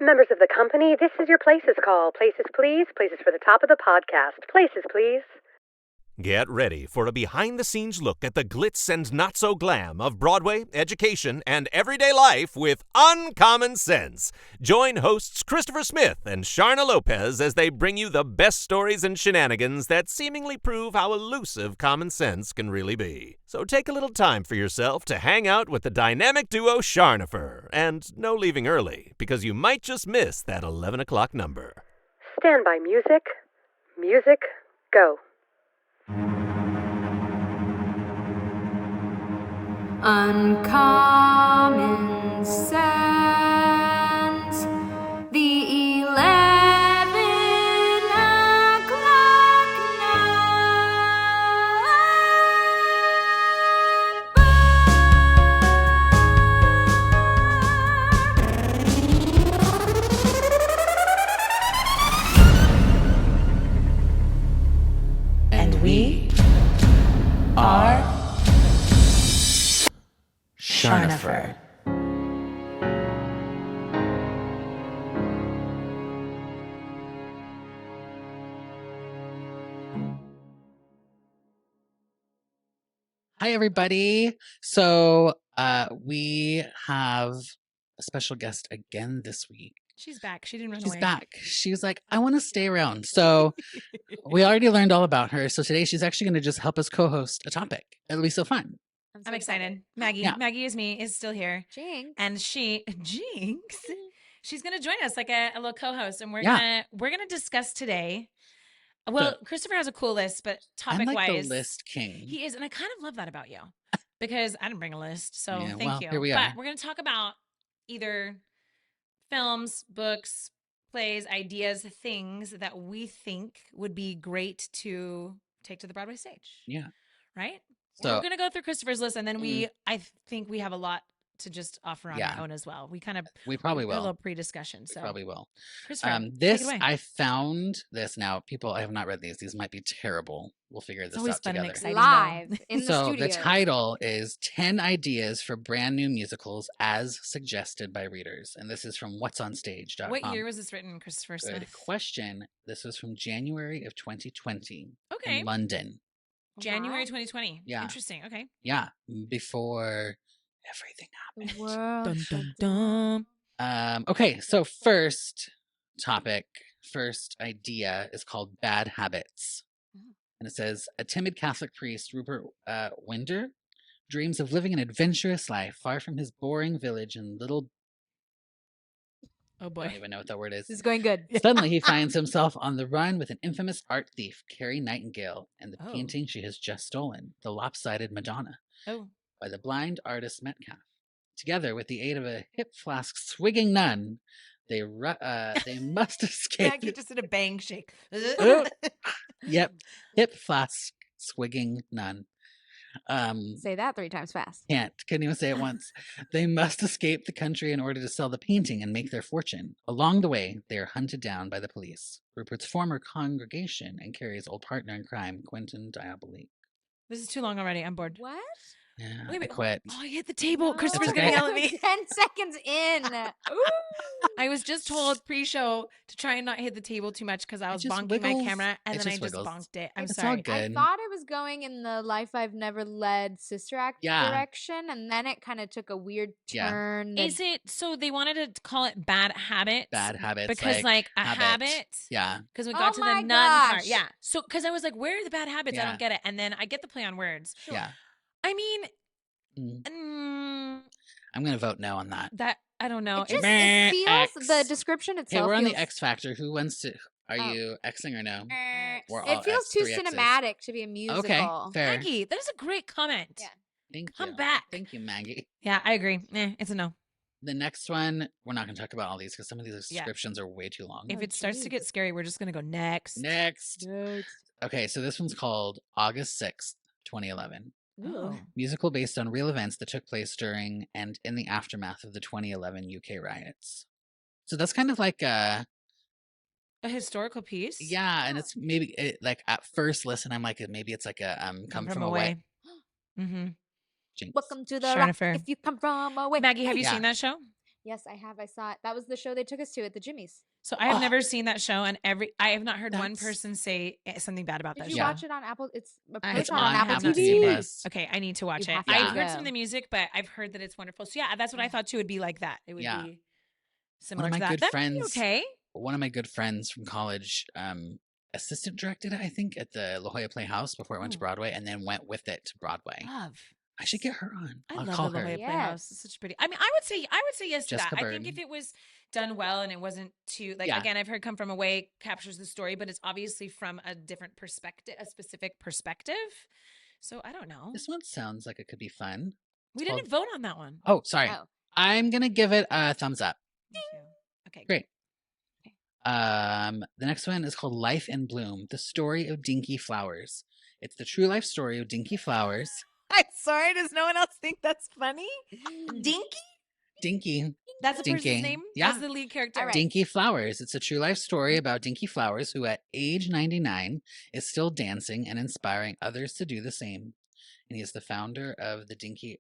Members of the company, this is your Places call. Places, please. Places for the top of the podcast. Places, please. Get ready for a behind-the-scenes look at the glitz and not-so-glam of Broadway, education, and everyday life with Uncommon Sense. Join hosts Christopher Smith and Sharna Lopez as they bring you the best stories and shenanigans that seemingly prove how elusive common sense can really be. So take a little time for yourself to hang out with the dynamic duo Charnopher. And no leaving early, because you might just miss that 11 o'clock number. Stand by music. Music, go. Uncommon sense, the 11 o'clock number. And we are Charnopher. Hi, everybody. So we have a special guest again this week. She's back. She didn't run She's away. back. She was like, I want to stay around. So we already learned all about her. So today she's actually going to just help us co-host a topic. It'll be so fun. I'm excited. Maggie. Yeah. Maggie is still here. Jinx. And Jinx. She's gonna join us like a little co-host. And we're gonna discuss today. Well, Christopher has a cool list, but I'm topic like wise, the list king. he is, and I kind of love that about you. Because I didn't bring a list. So Yeah, thank well, you. here we are. But we're gonna talk about either films, books, plays, ideas, things that we think would be great to take to the Broadway stage. Yeah. Right? So We're going to go through Christopher's list, and then I think we have a lot to just offer on our own as well. We probably a will. little pre-discussion. So Probably will. Christopher, this, take it away. I found this now. People, I have not read these. These might be terrible. We'll figure this always out fun and together. exciting. Live in the So studio. the title is 10 Ideas for Brand New Musicals as Suggested by Readers. And this is from whatsonstage.com. What year was this written, Christopher Good Smith? question. This was from January of 2020 Okay. in London. January 2020. Yeah. Interesting. Okay. Yeah, before everything happened. World Dun, shut dun, dun. Okay, so first idea is called Bad Habits. And it says, a timid Catholic priest, Rupert Winder, dreams of living an adventurous life far from his boring village in little... Oh, I boy. don't even know what that word is. This is going good. Suddenly, he finds himself on the run with an infamous art thief, Carrie Nightingale, and the Oh. painting she has just stolen, The Lopsided Madonna, Oh. by the blind artist Metcalf. Together, with the aid of a hip flask swigging nun, they must escape. Maggie just did a bang shake. Yep, hip flask swigging nun. Say that 3 times fast. Couldn't even say it once. They must escape the country in order to sell the painting and make their fortune. Along the way, they are hunted down by the police. Rupert's former congregation and Carrie's old partner in crime, Quentin Diabolique. This is too long already. I'm bored. What? Yeah, Wait, I wait. quit. Oh, I hit the table. Christopher's okay. going to yell at me. 10 seconds in. Ooh. I was just told pre-show to try and not hit the table too much because I was just bonking my wiggles. camera and It then I just just wiggles. bonked it. I'm It's sorry. all good. I thought it was going in the Life I've Never Led Sister Act direction, and then it kind of took a weird turn. Is it so they wanted to call it Bad Habits? Bad habits. Because like a habits. habit. Yeah. Because we Oh got to the my nun part. gosh. Yeah. So because I was like, where are the bad habits? I Yeah. don't get it. And then I get the play on words. Yeah. I mean, Mm. I'm going to vote no on that. that I don't know. It just Meh, it feels X. the description Hey, itself. we're on the feels, X Factor. Who wants to... Are Oh. you Xing or no? We're all it feels X, too 3 X's. cinematic to be a musical. Okay, fair. Maggie, that is a great comment. Yeah. Thank Come you. back. Thank you, Maggie. Yeah, I agree. It's a no. The next one, we're not going to talk about all these because some of these descriptions are way too long. If it starts to get scary, we're just gonna go next. Next. Okay, so this one's called August 6th, 2011. Oh. Musical based on real events that took place during and in the aftermath of the 2011 UK riots. So that's kind of like A historical piece? yeah, and it's maybe like at first listen, I'm like maybe it's like a come from away. Mm-hmm. Jinx. Welcome to the rock Charnopher. if you come from away. Maggie, have you Yeah. seen that show? Yes, I have. I saw it. That was the show they took us to at the Jimmy's. So I have never seen that show, and I have not heard one person say something bad about that Did show. you watch it on Apple? It's It's on Apple have not TV. seen it. Okay, I need to watch it. to I've heard go. some of the music, but I've heard that it's wonderful. So yeah, that's what I thought too. Would be like that. It would be similar One of to my that. good That'd friends. be okay. One of my good friends from college, assistant directed it, I think, at the La Jolla Playhouse before it went to Broadway, and then went with it to Broadway. Love. I should get her on. I I'll love call the La her. Jolla Playhouse. It's such pretty. I mean, I would say yes to Jessica that. Biel. I think if it was done well and it wasn't too again, I've heard Come From Away captures the story, but it's obviously from a different perspective, a specific perspective. So I don't know. This one sounds like it could be fun. We didn't vote on that one. Oh, sorry. I'm gonna give it a thumbs up. Me too. Okay, great. The next one is called Life in Bloom: The Story of Dinky Flowers. It's the true life story of Dinky Flowers. I'm sorry. Does no one else think that's funny? Dinky. That's the Dinky. person's name? Yeah. That's the lead character. Dinky Flowers. It's a true life story about Dinky Flowers, who at age 99 is still dancing and inspiring others to do the same. And he is the founder of the Dinky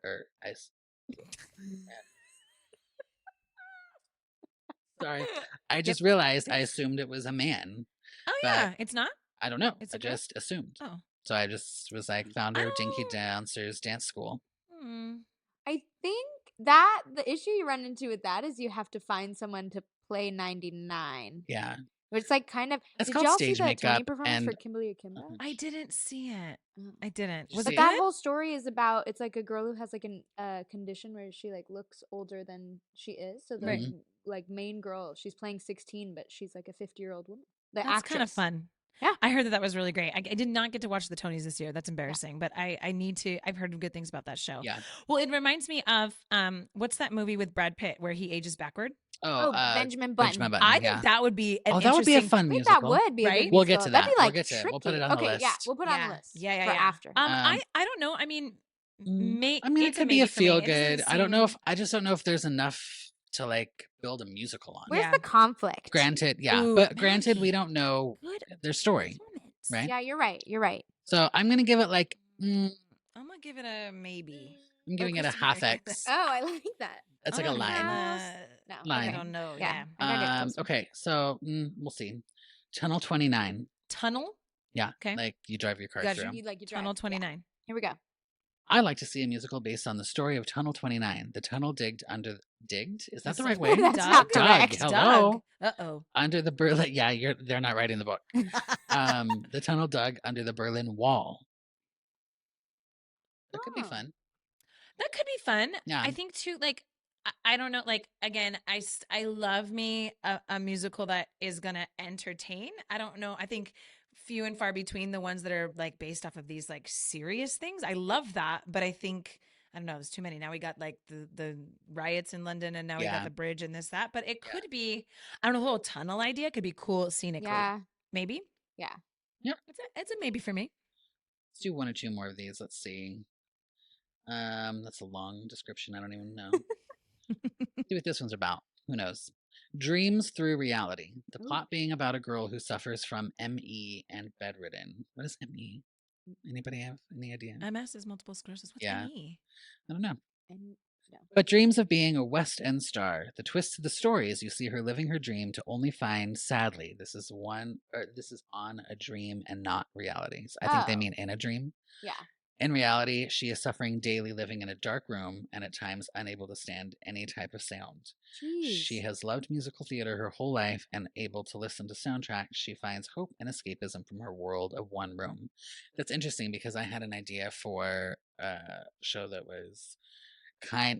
Sorry. I just realized I assumed it was a man. Oh, yeah. It's not? I don't know. It's I just assumed. Oh. So I just was like, founder of Dinky Dancers Dance School. I think that the issue you run into with that is you have to find someone to play 99. Yeah. It's like kind of. It's did called y'all stage see the makeup Tony performance and- for Kimberly Akimbo? I didn't see it. I didn't. Was But it that good? whole story is about, it's like a girl who has like a condition where she like looks older than she is. So the like main girl, she's playing 16, but she's like a 50-year-old woman. The That's actress. kind of fun. Yeah. I heard that was really great. I did not get to watch the Tonys this year. That's embarrassing, but I need to. I've heard good things about that show. Yeah. Well, it reminds me of what's that movie with Brad Pitt where he ages backward? Benjamin Button. Benjamin Button. I think that would be an that would be a interesting- fun I think musical. that would be a Right? good We'll get musical. to That'd that. be We'll like get to it. tricky. We'll put it on the okay, list. yeah, we'll put it on the list. Yeah, for yeah. after. I don't know. I mean, I mean, it's it could be a maybe for me. feel It doesn't good. I don't know seem- if I just don't know if there's enough to like build a musical on. Where's the conflict? Granted, yeah, Ooh, but granted, we Maggie. don't know Good their story, right? Yeah, you're right. You're right. So I'm gonna give it like I'm gonna give it a maybe. I'm giving it a Christopher, half give it X. Oh, I like that. That's like a line. No. Line. I don't know. Yeah. Yeah. I gotta get closer. Okay, so we'll see. Tunnel 29. Tunnel. Yeah. Okay. Like you drive your car Gotcha. through. You like you Tunnel drive. 29. Here we go. I like to see a musical based on the story of Tunnel 29. The tunnel digged? Is that the right That's way? That's not correct. Hello. Uh-oh. Under the Berlin. Yeah, they're not writing the book. The tunnel dug under the Berlin Wall. That could be fun. That could be fun. Yeah. I think too, like, I don't know, like, again, I love me a musical that is going to entertain. I don't know. I think few and far between the ones that are like based off of these like serious things. I love that. But I think, I don't know, there's too many. Now we got like the riots in London and now we got the bridge and this, that. But it could be, I don't know, the whole tunnel idea could be cool scenically. Yeah. Maybe. Yeah. Yep. It's a maybe for me. Let's do one or two more of these. Let's see. That's a long description. I don't even know. See what this one's about. Who knows? Dreams through reality. The plot being about a girl who suffers from ME and bedridden. What is ME? Anybody have any idea? MS is multiple sclerosis. What's ME? I don't know. And no. But dreams of being a West End star. The twist to the story is you see her living her dream to only find, sadly, this is on a dream and not reality. So I think they mean in a dream. Yeah. In reality, she is suffering daily, living in a dark room and at times unable to stand any type of sound. Jeez. She has loved musical theater her whole life and able to listen to soundtracks. She finds hope and escapism from her world of one room. That's interesting because I had an idea for a show that was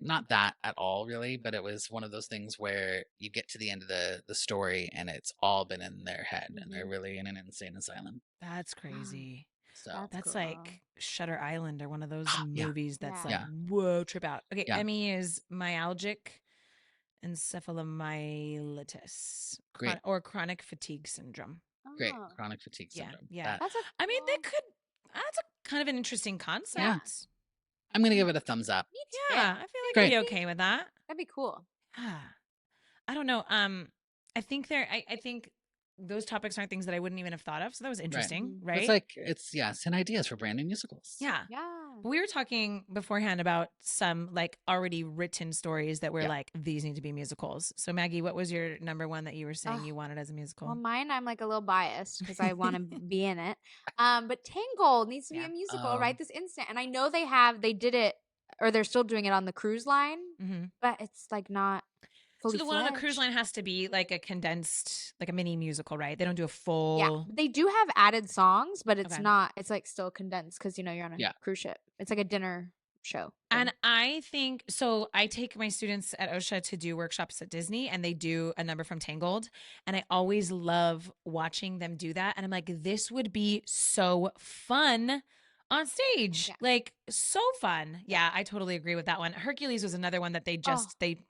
not that at all really, but it was one of those things where you get to the end of the story and it's all been in their head and they're really in an insane asylum. That's crazy. So That's cool. like Shutter Island or one of those Yeah. movies that's Yeah. like, whoa, trip out. Okay, Yeah. ME is myalgic encephalomyelitis Great. or chronic fatigue syndrome. Great. Oh. Chronic fatigue Yeah, syndrome. yeah. That's I mean, that's a kind of an interesting concept. Yeah. I'm going to give it a thumbs up. Yeah, I feel like Great. I'd be okay with that. That'd be cool. I don't know. I think those topics aren't things that I wouldn't even have thought of. So that was interesting, right? It's like, send ideas for brand new musicals. Yeah. We were talking beforehand about some like already written stories that were like, these need to be musicals. So Maggie, what was your number one that you were saying you wanted as a musical? Well, mine, I'm like a little biased because I want to be in it. But Tangled needs to be a musical right this instant. And I know they did it, or they're still doing it on the cruise line, but it's like not fully So the one on the cruise line has to be like a condensed, like a mini musical, right? They don't do a full. Yeah, they do have added songs, but it's not. It's like still condensed because you're on a cruise ship. It's like a dinner show. And I think so. I take my students at OSHA to do workshops at Disney, and they do a number from Tangled, and I always love watching them do that. And I'm like, this would be so fun on stage, like so fun. Yeah, I totally agree with that one. Hercules was another one that they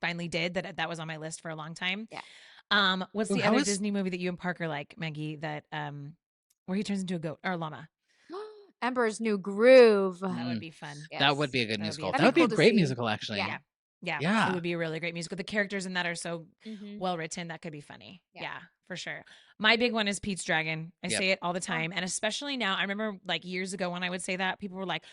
finally did. That was on my list for a long time. Yeah. What's the other Disney movie that you and Parker like, Maggie? That where he turns into a goat or a llama? Emperor's New Groove. That would be fun. Yes. That would be a good musical. That would be a great musical, actually. Yeah. It would be a really great musical. The characters in that are so well written. That could be funny. Yeah, for sure. My big one is Pete's Dragon. I say it all the time. And especially now, I remember like years ago when I would say that, people were like,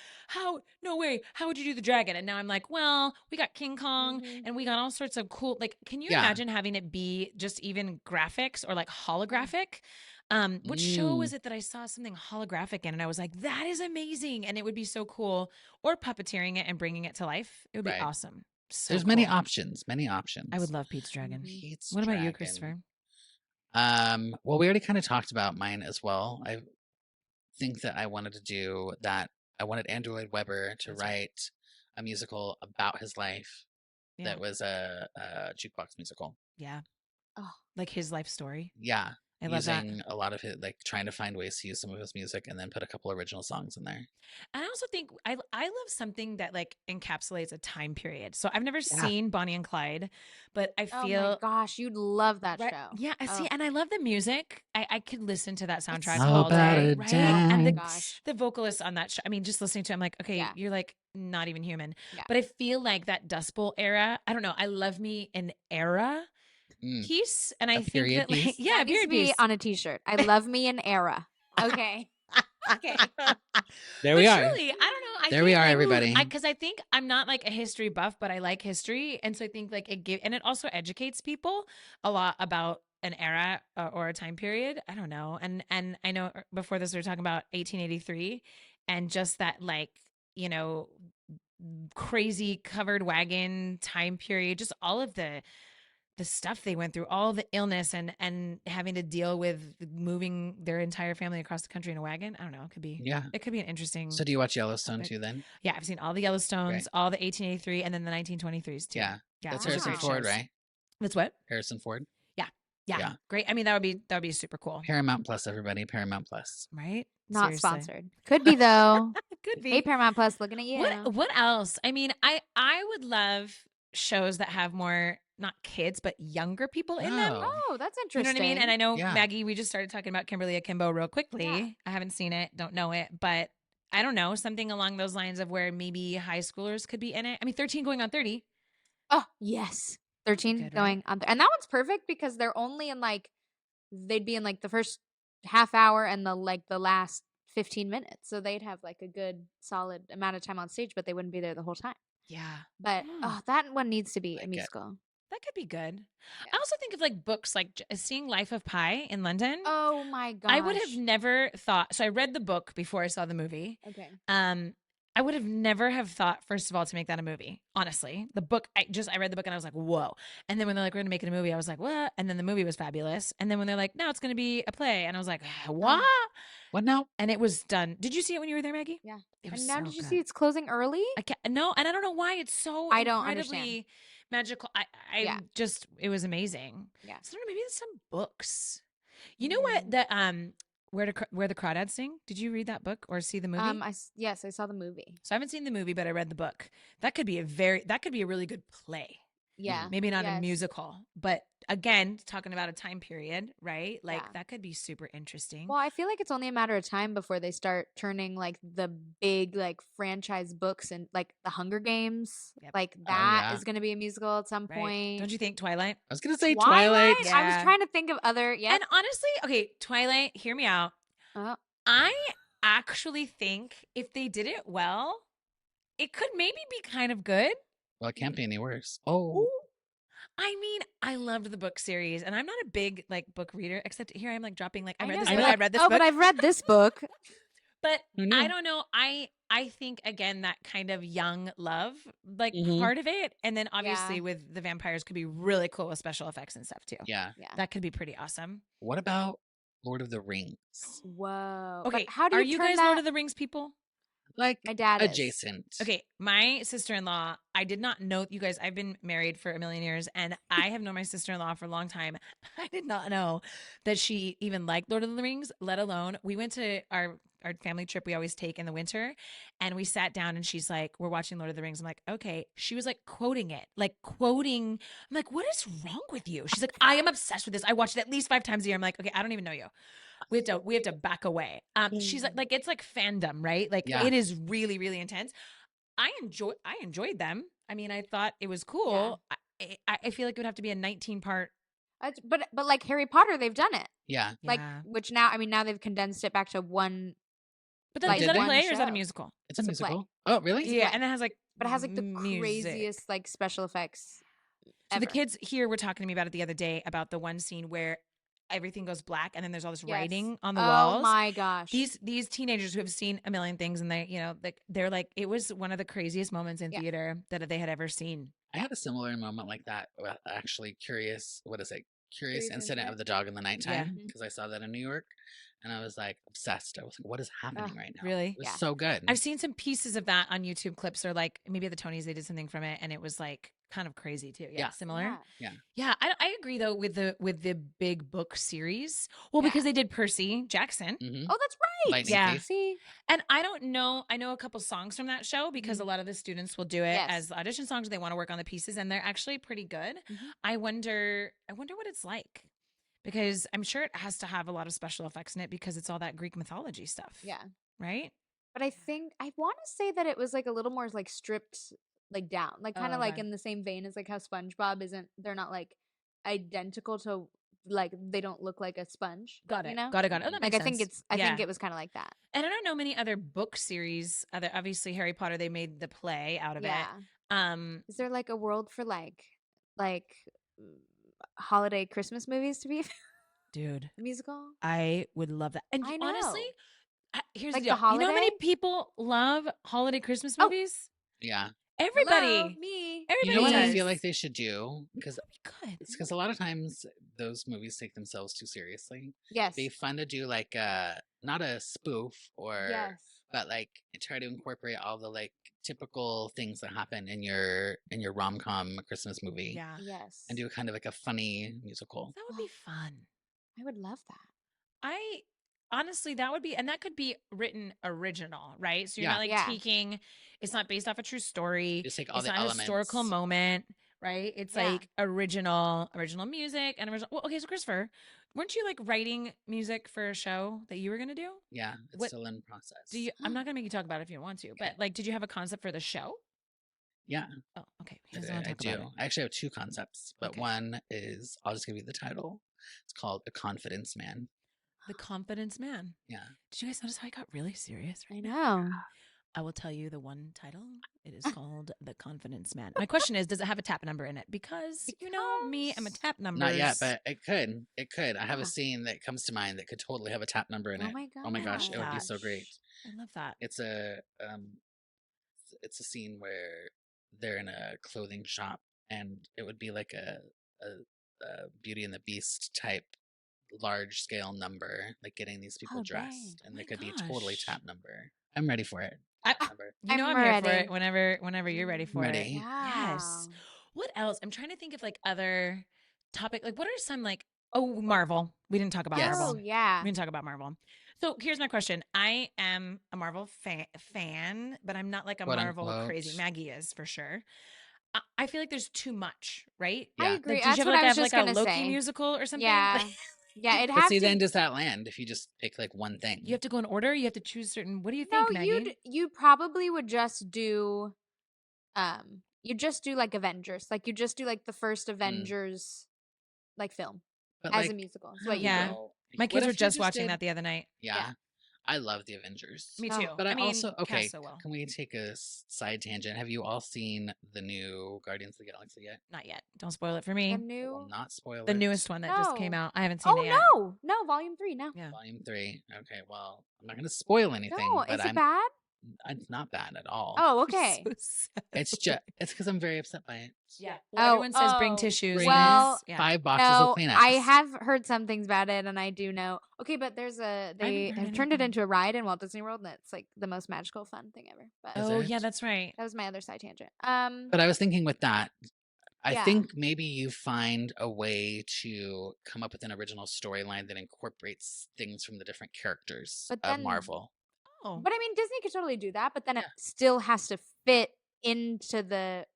no way, how would you do the dragon? And now I'm like, well, we got King Kong and we got all sorts of cool, like, can you imagine having it be just even graphics or like holographic? What show was it that I saw something holographic in and I was like, that is amazing. And it would be so cool. Or puppeteering it and bringing it to life. It would be awesome. So There's many options. I would love Pete's Dragon. What about you, Christopher? Well, we already kind of talked about mine as well. I think that I wanted to do that. I wanted Andrew Lloyd Webber to write a musical about his life that was a jukebox musical. Yeah. Oh, like his life story. Yeah. I love using that. a lot of it, like trying to find ways to use some of his music and then put a couple original songs in there. And I also think I love something that like encapsulates a time period. So I've never seen Bonnie and Clyde, but I feel oh my gosh, you'd love that show. Yeah, I see, and I love the music. I could listen to that soundtrack It's all day, right? And gosh. the vocalist on that show. I mean, just listening to it, I'm like, okay, you're like not even human. Yeah. But I feel like that Dust Bowl era. I don't know. I love me an era. Piece, and I think that like, that needs to be on a t-shirt. I love me an era. Okay. Okay. There we are. Truly, I don't know. There we are, everybody. Because I think I'm not like a history buff, but I like history, and so I think like it also educates people a lot about an era or a time period. I don't know, and I know before this we were talking about 1883, and just that like crazy covered wagon time period, just all of the stuff they went through, all the illness and having to deal with moving their entire family across the country in a wagon. I don't know. It could be an interesting. So do you watch Yellowstone too then? Yeah. I've seen all the Yellowstones, all the 1883 and then the 1923s too. Yeah. Yeah. That's Harrison Ford, right? That's what? Harrison Ford. Yeah. Great. I mean, that would be super cool. Paramount Plus, everybody. Paramount Plus. Right? Not sponsored. Could be though. Could be. Hey, Paramount Plus, looking at you. What else? I mean, I would love shows that have more not kids, but younger people in them. Oh, that's interesting. You know what I mean? And I know, Maggie, we just started talking about Kimberly Akimbo real quickly. Yeah. I haven't seen it, don't know it, but I don't know, something along those lines of where maybe high schoolers could be in it. I mean, 13 going on 30. Oh, yes. 13 going on. And that one's perfect because they're only in they'd be in the first half hour and the last 15 minutes. So they'd have a good solid amount of time on stage, but they wouldn't be there the whole time. Yeah. But that one needs to be a musical. That could be good. Yeah. I also think of books like Seeing Life of Pi in London. Oh my gosh. I would have never thought. So I read the book before I saw the movie. Okay. I would have never have thought, first of all, to make that a movie. Honestly, the book, I read the book and I was like, whoa. And then when they're like, we're going to make it a movie, I was like, what? And then the movie was fabulous. And then when they're like, no, it's going to be a play. And I was like, what? What now? And it was done. Did you see it when you were there, Maggie? Yeah. It was and now so did you good. see it's closing early? No, and I don't know why it's so I don't incredibly understand. magical. It was amazing. Yeah. So I don't know, maybe there's some books. You know what? The Where the Crawdads Sing. Did you read that book or see the movie? Yes, I saw the movie. So I haven't seen the movie, but I read the book. That could be a really good play. Yeah. Maybe not a musical, but again, talking about a time period, right? Like Yeah. that could be super interesting. Well, I feel like it's only a matter of time before they start turning like the big like franchise books and like the Hunger Games. Yep. Like Oh, that yeah. is going to be a musical at some Right? point. Don't you think Twilight? I was gonna say Twilight. I was Yeah. trying to think of other. Yep. And honestly, okay, Twilight, hear me out. Oh, I actually think if they did it well, it could maybe be kind of good. Well, it can't be any worse. Oh, I mean, I loved the book series, and I'm not a big like book reader, except here I'm like dropping like I I read know. this I book, know. I read this oh, book. but I've read this book. But who knew? I don't know. I think again that kind of young love, like Mhm. part of it, and then obviously Yeah. with the vampires could be really cool with special effects and stuff too. Yeah. Yeah. That could be pretty awesome. What about Lord of the Rings? Whoa. Okay, But how do are you you turn guys that? Lord of the Rings people? Like My dad is. adjacent. Okay, my sister-in-law, I did not know, you guys, I've been married for a million years and I have known my sister-in-law for a long time. I did not know that she even liked Lord of the Rings, let alone we went to our family trip we always take in the winter and we sat down and she's like, we're watching Lord of the Rings. I'm like, okay. She was like quoting it, like quoting. I'm like, what is wrong with you? She's like, I am obsessed with this. I watch it at least 5 times a year. I'm like, okay, I don't even know you. We have to back away. She's like it's like fandom, right? Like Yeah. it is really, really intense. I enjoyed them. I mean, I thought it was cool. I feel like it would have to be a 19-part. But like Harry Potter, they've done it. Yeah. Like which now I mean now they've condensed it back to one. But then like, is that a one play or is that a show. musical? It's a It's a play. musical. Oh, really? Yeah, play. and it has like But it has like the music. craziest like special effects. So ever. the kids here were talking to me about it the other day about the one scene where everything goes black and then there's all this writing on the walls. Oh my gosh. These teenagers who have seen a million things and they're like it was one of the craziest moments in Yeah. theater that they had ever seen. I had a similar moment like that. Actually, Curious Curious Incident Incident? of the Dog in the Nighttime, Yeah. because I saw that in New York and I was like obsessed. I was like, what is happening right now? Really? It was Yeah. so good. I've seen some pieces of that on YouTube clips or like maybe at the Tonys they did something from it and it was like kind of crazy too. Yeah, Yeah. similar. Yeah. Yeah, I agree though with the big book series. Well, Yeah. because they did Percy Jackson. Mhm. Oh, that's right. Lightning Yeah. Thief. See. And I don't know. I know a couple songs from that show because a lot of the students will do it Yes. as audition songs. They want to work on the pieces, and they're actually pretty good. Mhm. I wonder what it's like because I'm sure it has to have a lot of special effects in it because it's all that Greek mythology stuff. Yeah. Right. But I think I want to say that it was like a little more like stripped like down, like kind of Oh, like okay. in the same vein as like how SpongeBob isn't. They're not like identical to like they don't look like a sponge. Got it. You know? Got it. Oh, that Like makes I think sense. it's. I Yeah. think it was kind of like that. And I don't know many other book series. Obviously Harry Potter. They made the play out of Yeah. it. Is there like a world for like holiday Christmas movies to be Dude, a musical? I would love that. And I know. honestly, here's Like the the deal. You know how many holiday? people love holiday Christmas Oh. movies? Yeah. Everybody. Hello, me. You Everybody know what I does. feel like they should do? Because Good. it's because a lot of times those movies take themselves too seriously. Yes. It'd be fun to do like not a spoof Yes. but like try to incorporate all the like typical things that happen in your rom-com Christmas movie. Yeah. Yes. And do kind of like a funny musical. That would be fun. I would love that. I honestly, that would be, and that could be written original, right? So you're Yeah. not like Yeah. taking, it's not based off a true story. Just take all It's the not a elements. historical moment, right? It's Yeah. like original music and original. Well, okay, so Christopher, weren't you like writing music for a show that you were going to do? Yeah, it's What- still in process. Do you, I'm not going to make you talk about it if you don't want to, but like, did you have a concept for the show? Yeah, Oh, okay. He I doesn't want to talk do. about it. I actually have two concepts, but Okay. one is I'll just give you the title. It's called A Confidence Man. The Confidence Man. Yeah. Did you guys notice how I got really serious? I Right know. I will tell you the one title. It is called The Confidence Man. My question is, does it have a tap number in it? Because you know me, I'm a tap number. Not yet, but it could. It could. I have Yeah. a scene that comes to mind that could totally have a tap number in Oh it. my god. Oh my gosh, it would be so great. I love that. It's a scene where they're in a clothing shop, and it would be like a Beauty and the Beast type large scale number, like getting these people Oh, dressed, dang. and Oh they my could be totally gosh. tap number. I'm ready for it. I, Number. you know I'm I'm here for ready. it whenever you're ready for Ready. it. Yes. What else? I'm trying to think of like other topic. Like what are some like Marvel. We didn't talk about Yes. Oh Marvel. yeah. We didn't talk about Marvel. So here's my question. I am a Marvel fan, but I'm not like a Quote, Marvel unquote. crazy. Maggie is for sure. I feel like there's too much, right? I Yeah. agree. Like, That's did you what I was have just like a gonna Loki say. musical or something? Yeah. Like, Yeah, it'd But have see, to. then does that land if you just pick like one thing? you have to go in order. You have to choose certain. What do you No, think, Maggie? you probably would just do you just do like Avengers. Like you just do like the first Avengers like film But as like, a musical. That's I what don't you Yeah. do. know. My What kids were if you just watching did- that the other night. Yeah. I love the Avengers. Me Oh. too. But I mean, also okay. cast so well. Can we take a side tangent? Have you all seen the new Guardians of the Galaxy yet? Not yet. Don't spoil it for The me. I will new not spoil The it. newest one that just came No. out. I haven't seen Oh it yet. no, volume 3 now. Yeah. Volume 3. Okay, well, I'm not going to spoil anything. No, but is it bad? It's not bad at all. Oh, I'm okay. so sad. It's because I'm very upset by it. Yeah. Oh, Well, everyone says bring oh. tissues. Bring Well, yeah. 5 boxes No, of Kleenex. I have heard some things about it, and I do know. Okay, but they heard have turned it anything. into a ride in Walt Disney World, and it's like the most magical, fun thing ever. But Is Oh it? yeah, that's right. that was my other side tangent. But I was thinking with that, I Yeah. think maybe you find a way to come up with an original storyline that incorporates things from the different characters But of then- Marvel. Oh. But I mean, Disney could totally do that, but then it Yeah. still has to fit into the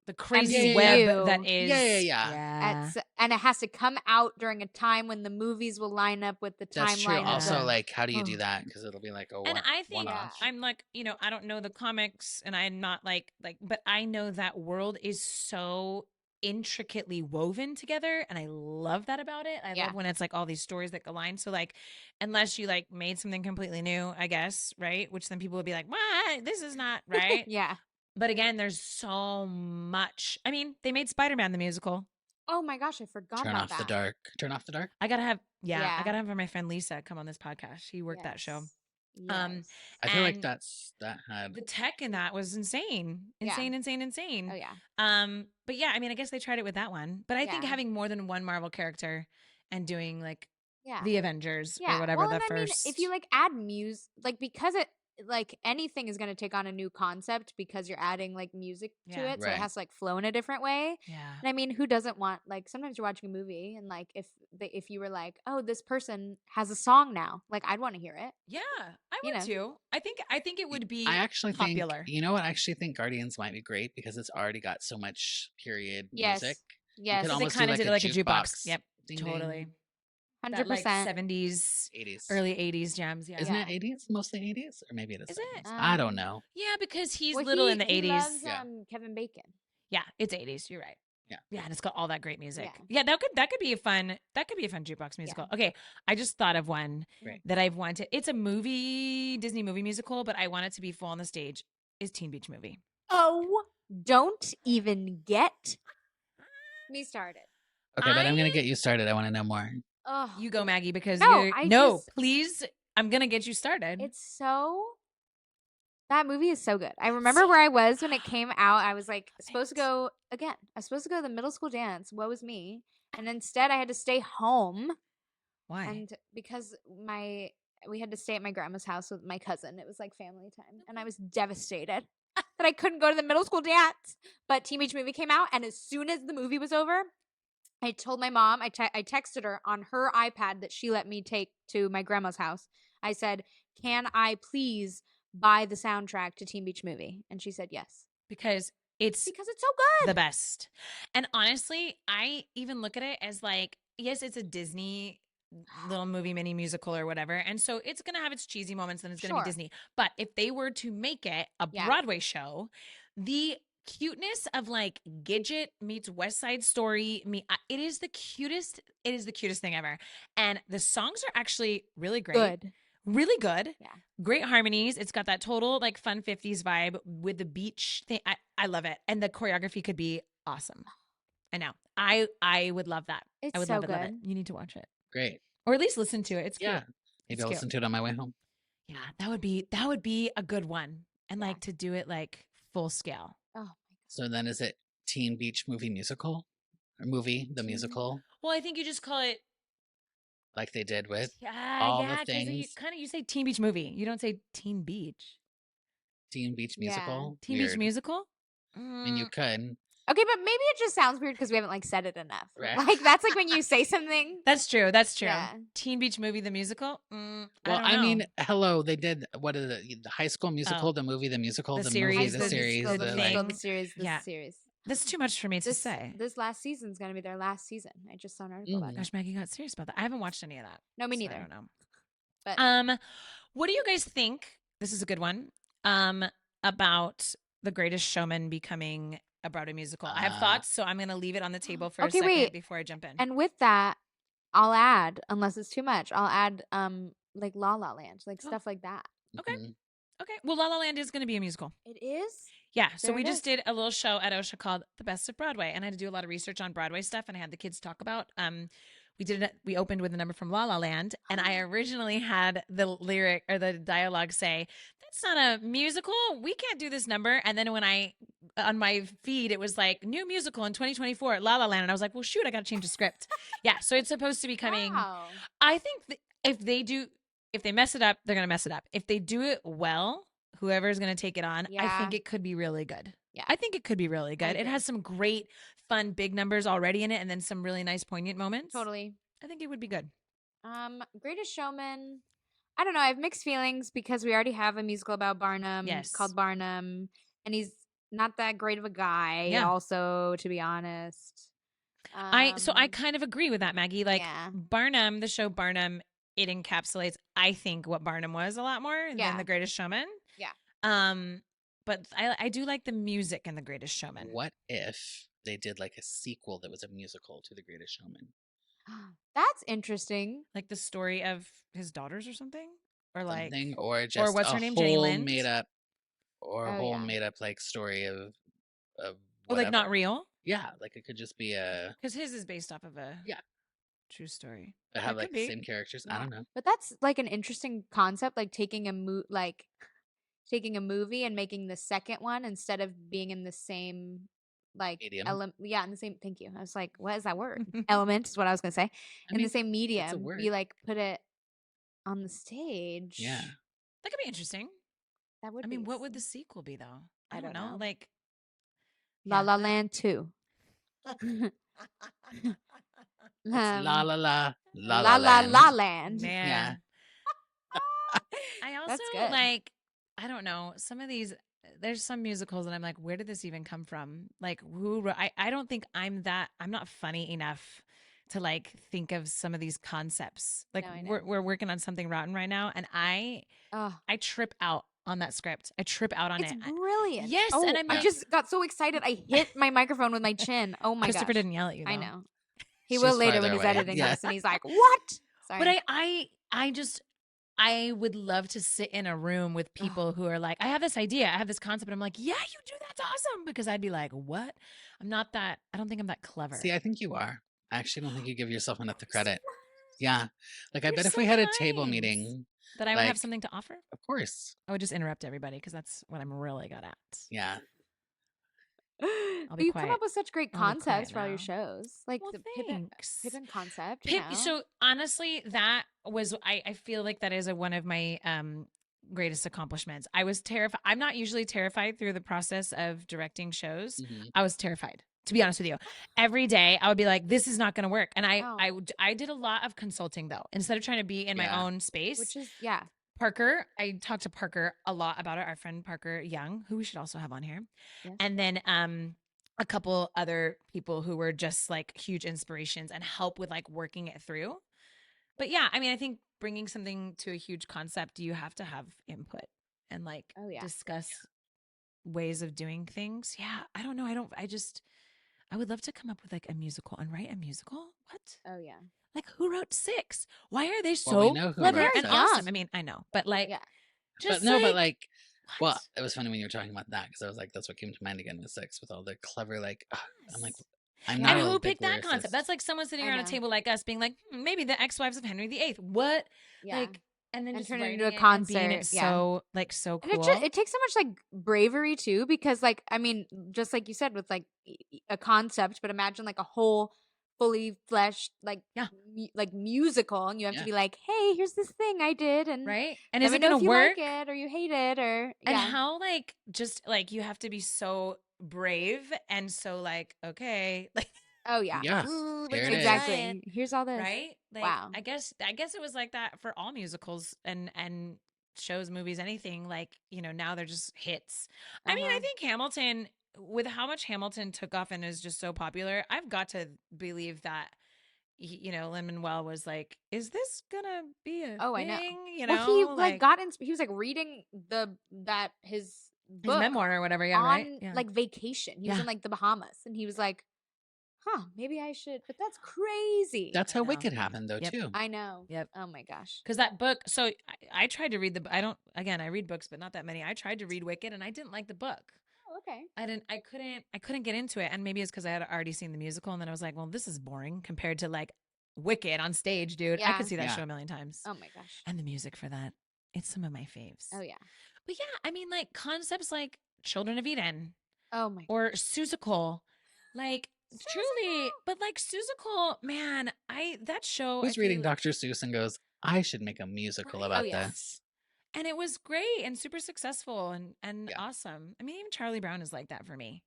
The crazy MCU. web that is. Yeah. and it has to come out during a time when the movies will line up with the That's true. timeline. of Also, the- like, how do you do Ugh. that? Because it'll be like a And I think one-off. I'm like, I don't know the comics, and I'm not like, but I know that world is so intricately woven together, and I love that about it. I Yeah. love when it's like all these stories that align. So like, unless you like made something completely new, I guess, right? Which then people would be like, "What? This is not right." yeah. But again, there's so much. I mean, they made Spider-Man the musical. Oh my gosh, I forgot Turn about off that. the dark. Turn off the dark. I gotta have, I Yeah. gotta have my friend Lisa come on this podcast. She worked that show. Yes. I feel like And that had. The tech in that was insane, Yeah. insane. Oh yeah. But yeah, I mean, I guess they tried it with that one. But I think Yeah. having more than one Marvel character and doing like Yeah. the Avengers yeah. or whatever well, the and first. I mean, if you like add music, like because it like anything is going to take on a new concept because you're adding like music to Yeah. it, so it Right. has to like flow in a different way. yeah, And I mean, who doesn't want like sometimes you're watching a movie and like if you were like, oh, this person has a song now, like I'd want to hear it. yeah, I you would know. too. I think it would be. I actually popular. think. You know what? I actually think Guardians might be great because it's already got so much period Yes. music. Yes, could They almost do kind of like did a it like a jukebox. jukebox. Yep, Ding, totally. ding. 100%. That, like 70s, 80s. early 80s jams. Yeah, Isn't Yeah. it 80s? Mostly 80s? Or maybe it is. Is it? 70s. I don't Um, know. yeah, because he's Well, little he- in the he 80s. loves, Yeah. Kevin Bacon. Yeah, it's 80s. You're right. Yeah. Yeah, and it's got all that great music. Yeah. Yeah, that could be a fun jukebox musical. Okay, I just thought of one Great. that I've wanted. It's a Disney movie musical, but I want it to be full on the stage. Is Teen Beach Movie. Oh, don't even get me started. Okay, but I'm going I- to get you started. I want to know more. Oh, You go, Maggie, because No, you're I no, just- please. I'm gonna get you started. it's so. That movie is so good. I remember where I was when it came out. I was like supposed to go again. I was supposed to go to the middle school dance. Woe was me. And instead, I had to stay home. Why? And because we had to stay at my grandma's house with my cousin. It was like family time. And I was devastated that I couldn't go to the middle school dance. But Teen Beach Movie came out. And as soon as the movie was over, I told my mom, I texted her on her iPad that she let me take to my grandma's house. I said, can I please buy the soundtrack to Teen Beach Movie? And she said yes. Because it's Because it's so good. the best. And honestly, I even look at it as like, yes, it's a Disney little movie mini musical or whatever. And so it's going to have its cheesy moments and it's going to Sure. be Disney. But if they were to make it a Yeah. Broadway show, the cuteness of like Gidget meets West Side Story, it is the cutest thing ever. And the songs are actually really great. Good. Really good. Yeah. Great harmonies. It's got that total like fun 50s vibe with the beach thing. I love it. And the choreography could be awesome. I know. I would love that. It's I would so love it, good. love it. You need to watch it. Great. Or at least listen to it. It's Yeah. cute. Maybe It's I'll cute. listen to it on my way home. Yeah, that would be a good one. And Yeah. like to do it like full scale. Oh my god. So then is it Teen Beach Movie Musical? Or movie, the Teen- musical, Well, I think you just call it like they did with yeah, all the 'cause you things. kind of you say Teen Beach Movie. You don't say Teen Beach. Teen Beach Yeah. Musical? Teen Beach Weird. Musical? I mean, you Mm, could. Okay, but maybe it just sounds weird because we haven't like said it enough. Right. Like that's like when you say something. That's true. That's true. Yeah. Teen Beach Movie the musical? Well, I don't mean, know. hello, they did what is it? The High School Musical, Oh. the movie, the musical, The the series, movie, the the series, musical, the the musical, thing. the series, the Yeah. series. That's too much for me to say. This last season's gonna be their last season. I just saw an article about Gosh, it. Maggie got serious about that. I haven't watched any of that. No, me so neither. I don't know. But what do you guys think? This is a good one. About The Greatest Showman becoming a Broadway musical. I have thoughts, so I'm gonna leave it on the table for a second before I jump in. And with that, I'll add, unless it's too much, I'll add like La La Land, like stuff like that. Okay. Okay. Well, La La Land is going to be a musical. It is? Yeah. So There we it just is. did a little show at OSHA called The Best of Broadway, and I had to do a lot of research on Broadway stuff, and I had the kids talk about. We opened with a number from La La Land, and I originally had the lyric or the dialogue say, "That's not a musical. We can't do this number." And then when on my feed, it was like new musical in 2024 at La La Land, and I was like, "Well, shoot, I got to change the script." Yeah. So it's supposed to be coming. Wow. I think if they mess it up, they're going to mess it up. If they do it well, whoever's going to take it on, I think it could be really good. Yeah. I think it could be really good. It has some great, fun, big numbers already in it and then some really nice, poignant moments. Totally. I think it would be good. Greatest Showman. I don't know. I have mixed feelings because we already have a musical about Barnum called Barnum, and he's not that great of a guy. Also, to be honest. So I kind of agree with that, Maggie. Like Barnum, the show Barnum, it encapsulates, I think, what Barnum was a lot more than The Greatest Showman. Yeah. But I do like the music in The Greatest Showman. What if they did like a sequel that was a musical to The Greatest Showman? That's interesting. Like the story of his daughters or something? Or like or just or what's a her name? Jenny whole Lind? made up like story of like not real? Yeah, like it could just be a because his is based off of a true story. They have like the same characters. I don't know. But that's like an interesting concept, like taking a movie and making the second one instead of being in the same medium. In the same. Thank you. I was like, what is that word? Element is what I was gonna say. The same medium, you like put it on the stage. Yeah, that could be interesting. That would. What would the sequel be though? I don't know. Like La La Land 2. La La La La Land. Man. Yeah. I also like. I don't know. Some of these. There's some musicals that I'm like, where did this even come from? Like, who? I don't think I'm not funny enough to like think of some of these concepts. Like, we're working on Something Rotten right now, and I trip out on that script. I trip out on it. It's brilliant. Yes, and I just got so excited. I hit my microphone with my chin. Oh my god! Christopher didn't yell at you, though. I know. He will later when he's editing this, and he's like, "What?" Sorry. But I would love to sit in a room with people who are like, I have this idea, I have this concept, and I'm like, yeah, you do, that's awesome. Because I'd be like, what? I don't think I'm that clever. See, I think you are. I actually don't think you give yourself enough the credit. Yeah. Like, I bet if we had a table meeting. That I would have something to offer? Of course. I would just interrupt everybody because that's what I'm really good at. Yeah. You come up with such great concepts for all your shows, like the Pippin concept. So honestly, that was I feel like that is one of my greatest accomplishments. I was terrified. I'm not usually terrified through the process of directing shows. Mm-hmm. I was terrified, to be honest with you. Every day I would be like, this is not going to work. And I did a lot of consulting though, instead of trying to be in my own space, which is Parker, I talked to Parker a lot about it, our friend Parker Young, who we should also have on here. Yes. And then a couple other people who were just like huge inspirations and help with like working it through. But yeah, I think bringing something to a huge concept, you have to have input and like discuss ways of doing things. Yeah, I don't know. I would love to come up with like a musical and write a musical. What? Oh yeah. Like, who wrote 6? Why are they so clever and awesome? I mean, I know, but like, but well, it was funny when you were talking about that because I was like, that's what came to mind again with 6 with all the clever, like, I'm like, I'm not. And who picked that concept? That's like someone sitting around a table like us being like, maybe the ex-wives of Henry VIII. What? Yeah. Like, and then just turn it into a concert. And it's so cool. It takes so much like bravery too, because like, just like you said with like a concept, but imagine like a whole fully fleshed like musical, and you have to be like, hey, here's this thing I did, and and is it gonna work, like it or you hate it, or and how like just like you have to be so brave and so like okay, like exactly, here's all this, right? Like, wow. I guess it was like that for all musicals and shows, movies, anything. Like, now they're just hits. I mean, I think Hamilton with how much Hamilton took off and is just so popular, I've got to believe that Lin-Manuel was like, is this gonna be a Oh, thing? I know. You Well, know, he he was like reading his book his memoir or whatever. Yeah, on right. Yeah. like vacation. He was Yeah. in like the Bahamas, and he was like, "Huh, maybe I should." But that's crazy. That's I how know. Wicked happened, though, Yep. too. I know. Yep. Oh my gosh. Because that book, so I tried to read I read books, but not that many. I tried to read Wicked and I didn't like the book. Oh, okay. I couldn't get into it. And maybe it's because I had already seen the musical and then I was like, well, this is boring compared to like Wicked on stage, dude. I Yeah. could see that Yeah. show a million times. Oh my gosh. And the music for that, it's some of my faves. Oh yeah. But yeah, I mean, like concepts like Children of Eden Oh my. or Seussical, like truly, but like Seussical, man, that show. Who's I reading feel- Dr. Seuss and goes, I should make a musical Right. about Oh, yeah. this? And it was great and super successful and Yeah. awesome. I mean, even Charlie Brown is like that for me.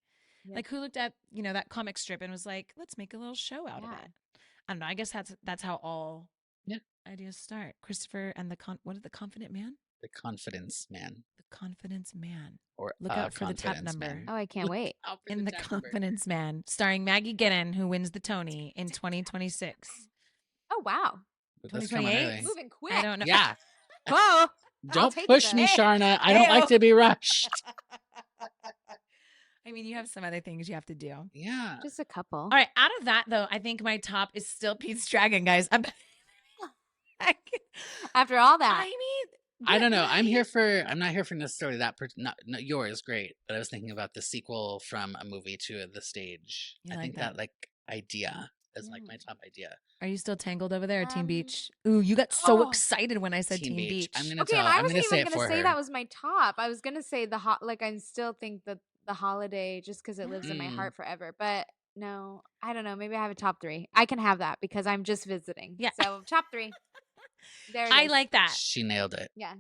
Yep. Like who looked at, that comic strip and was like, let's make a little show out of Yeah. it. I don't know. I guess that's how all Yeah. ideas start. Christopher and the Confident Man? The Confidence Man. The Confidence Man. Or Look out for the top Confidence number. Man. Oh, I can't wait. Out for In The top number. Confidence Man, starring Maggie Gidden, who wins the Tony in 2026. Oh wow. That's coming 2028? early. Moving quick. I don't know. Yeah. Whoa. Don't take push that. me, Hey. Sharna. I don't Hey-o. like to be rushed. I mean, you have some other things you have to do. Yeah. Just a couple. All right, out of that though, I think my top is still Pete's Dragon, guys. After all that. I mean, I don't know. but, I'm like, I'm not here for necessarily that. Not yours, great. But I was thinking about the sequel from a movie to the stage. You I like think that? that idea is like my top idea. Are you still tangled over there at Teen Um, Beach? Ooh, you got so oh. excited when I said Teen Beach. I'm gonna Okay, tell. and I I'm wasn't gonna say even it gonna for say her. that was my top. I was gonna say I still think that the holiday, just because it lives in my Mm. heart forever. But no, I don't know. Maybe I have a top 3. I can have that because I'm just visiting. Yeah. So top 3. There it I is. like that. She nailed it. Yeah.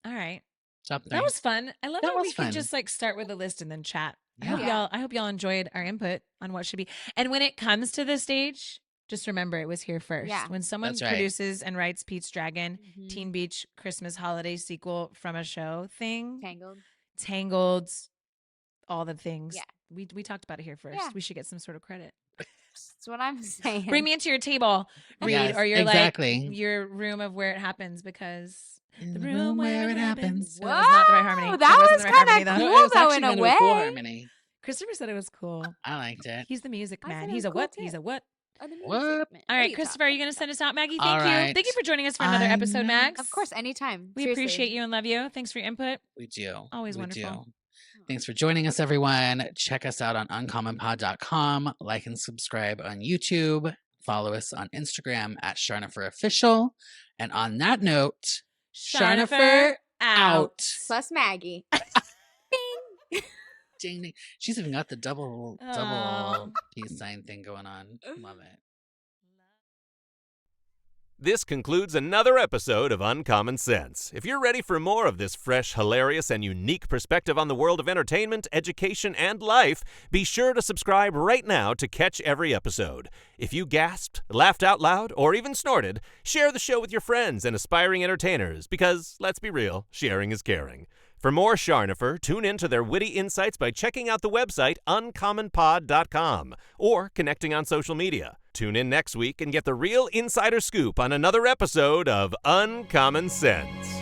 All right. Top 3. That was fun. I love That how we was can fun. just like start with a list and then chat. Yeah. I hope y'all enjoyed our input on what should be. And when it comes to the stage, just remember it was here first. Yeah. When someone That's right. produces and writes Pete's Dragon, Mhm. Teen Beach Christmas holiday sequel from a show thing, Tangled. Tangled, all the things. Yeah. We talked about it here first. Yeah. We should get some sort of credit. That's what I'm saying. Bring me into your table, Reed, Yes, or your exactly. like your room of where it happens because In the room where it happens. Whoa, That was not the right harmony. that wasn't was the right harmony, kinda though. cool. No, it was though, actually in a kind of a cool way. harmony. Christopher said it was cool. I liked it. He's the music I said man. it He's was a cool, what? too. He's a what? Oh, the music What? man. All What are right, you Christopher, talking are you going to about? send us out, Maggie? All Thank you. right. Thank you for joining us for another I episode, know. Max. Of course, anytime. We Seriously. appreciate you and love you. Thanks for your input. We do. Always we wonderful. Do. Thanks for joining us, everyone. Check us out on uncommonpod.com. Like and subscribe on YouTube. Follow us on Instagram at Charnopher Official. And on that note, Charnopher out. Plus Maggie. Bing. Ding, ding. She's even got the double Oh. peace sign thing going on. Love it. This concludes another episode of Uncommon Sense. If you're ready for more of this fresh, hilarious, and unique perspective on the world of entertainment, education, and life, be sure to subscribe right now to catch every episode. If you gasped, laughed out loud, or even snorted, share the show with your friends and aspiring entertainers because, let's be real, sharing is caring. For more Charnopher, tune in to their witty insights by checking out the website uncommonpod.com or connecting on social media. Tune in next week and get the real insider scoop on another episode of Uncommon Sense.